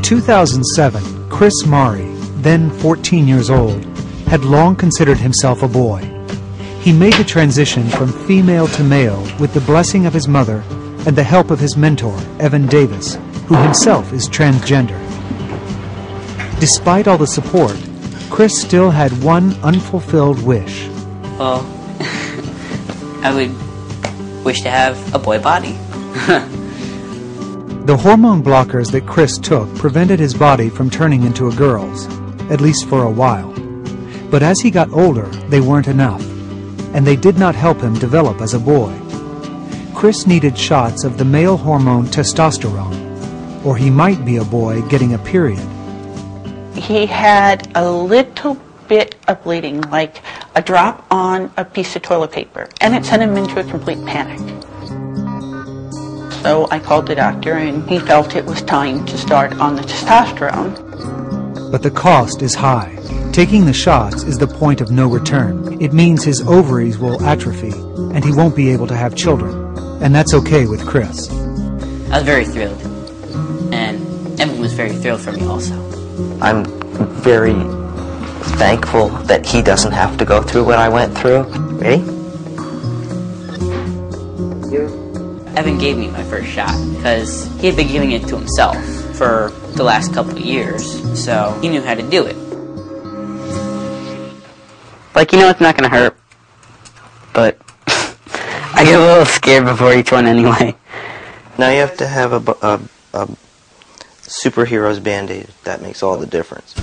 2007, Chris Mari, then 14 years old, had long considered himself a boy. He made the transition from female to male with the blessing of his mother and the help of his mentor, Evan Davis, who himself is transgender. Despite all the support, Chris still had one unfulfilled wish. Well, I would wish to have a boy body. The hormone blockers that Chris took prevented his body from turning into a girl's, at least for a while. But as he got older, they weren't enough, and they did not help him develop as a boy. Chris needed shots of the male hormone testosterone, or he might be a boy getting a period. He had a little bit of bleeding, like a drop on a piece of toilet paper, and it sent him into a complete panic. So I called the doctor, and he felt it was time to start on the testosterone. But the cost is high. Taking the shots is the point of no return. It means his ovaries will atrophy, and he won't be able to have children. And that's okay with Chris. I was very thrilled, and Evan was very thrilled for me also. I'm very thankful that he doesn't have to go through what I went through. Ready? Evan gave me my first shot because he had been giving it to himself for the last couple of years, so he knew how to do it. Like, you know it's not going to hurt, but I get a little scared before each one anyway. Now you have to have a superhero's Band-Aid. That makes all the difference.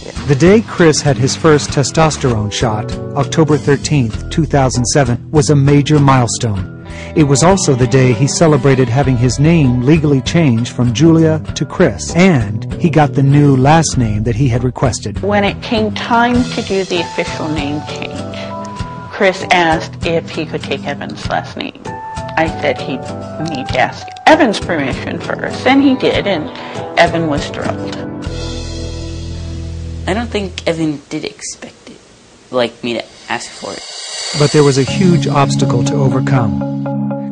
Yeah. The day Chris had his first testosterone shot, October 13th, 2007, was a major milestone. It was also the day he celebrated having his name legally changed from Julia to Chris, and he got the new last name that he had requested. When it came time to do the official name change, Chris asked if he could take Evan's last name. I said he'd need to ask Evan's permission first, and he did, and Evan was thrilled. I don't think Evan did expect it, like me to ask for it. But there was a huge obstacle to overcome.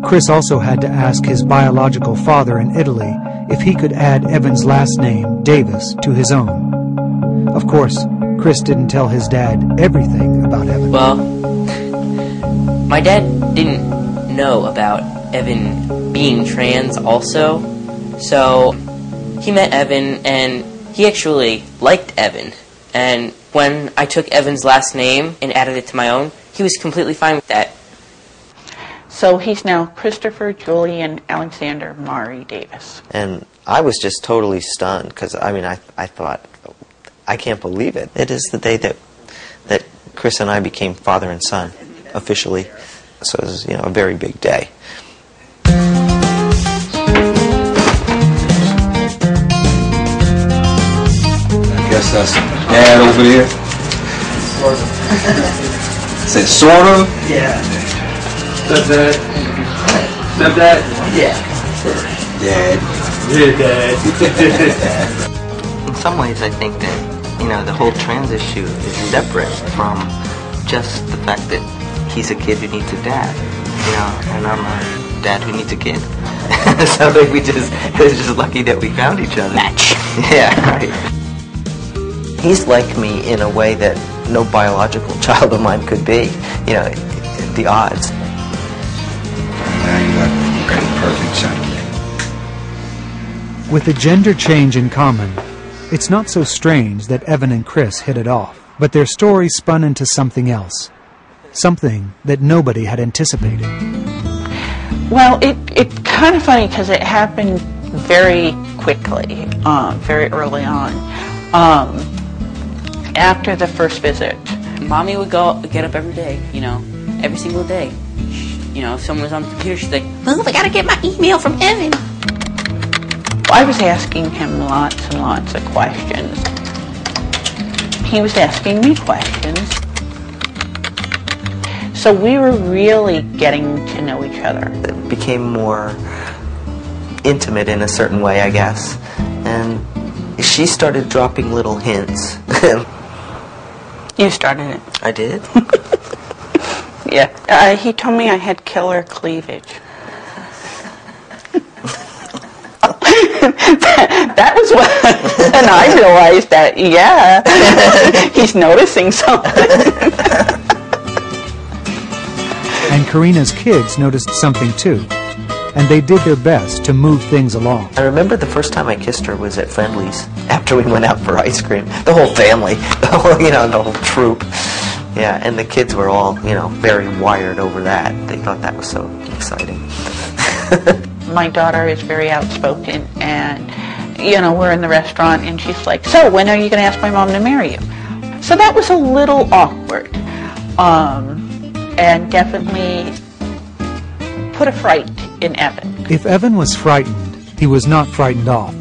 Chris also had to ask his biological father in Italy if he could add Evan's last name, Davis, to his own. Of course, Chris didn't tell his dad everything about Evan. Well, my dad didn't know about Evan being trans also, so he met Evan and he actually liked Evan. And when I took Evan's last name and added it to my own, he was completely fine with that. So he's now Christopher Julian Alexander Mari Davis. And I was just totally stunned because, I mean, I thought, I can't believe it. It is the day that Chris and I became father and son, officially. So it was, you know, a very big day. I guess that's Dad over there. Sort of. Say sort of? Yeah. Stepdad? Stepdad? Yeah. Dad. Yeah, Dad. In some ways, I think that, you know, the whole trans issue is separate from just the fact that he's a kid who needs a dad, you know, and I'm a dad who needs a kid. So it was just lucky that we found each other. Match. Yeah, right. He's like me in a way that no biological child of mine could be. You know, the odds. Now you got a perfect son of me. With the gender change in common, it's not so strange that Evan and Chris hit it off. But their story spun into something else. Something that nobody had anticipated. Well, it's kind of funny because it happened very quickly, very early on. After the first visit, Mommy would get up every day, you know, every single day. You know, if someone was on the computer, she's like, "Oh, I gotta get my email from Evan." I was asking him lots and lots of questions. He was asking me questions. So we were really getting to know each other. It became more intimate in a certain way, I guess. And she started dropping little hints. You started it. I did? Yeah. He told me I had killer cleavage. that was what, and I realized that, yeah, he's noticing something. And Karina's kids noticed something too, and they did their best to move things along. I remember the first time I kissed her was at Friendly's after we went out for ice cream. The whole family, the whole troop. Yeah, and the kids were all, very wired over that. They thought that was so exciting. My daughter is very outspoken, and, we're in the restaurant, and she's like, so when are you going to ask my mom to marry you? So that was a little awkward, and definitely put a fright in Evan. If Evan was frightened, he was not frightened off.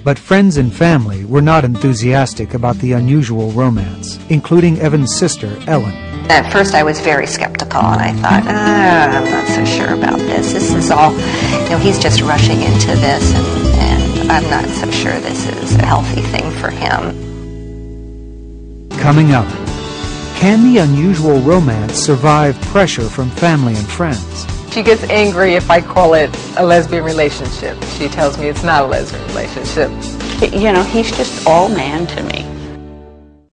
But friends and family were not enthusiastic about the unusual romance, including Evan's sister, Ellen. At first I was very skeptical, and I thought, I'm not so sure about this. This is all, he's just rushing into this, and I'm not so sure this is a healthy thing for him. Coming up, can the unusual romance survive pressure from family and friends? She gets angry if I call it a lesbian relationship. She tells me it's not a lesbian relationship. He's just all man to me.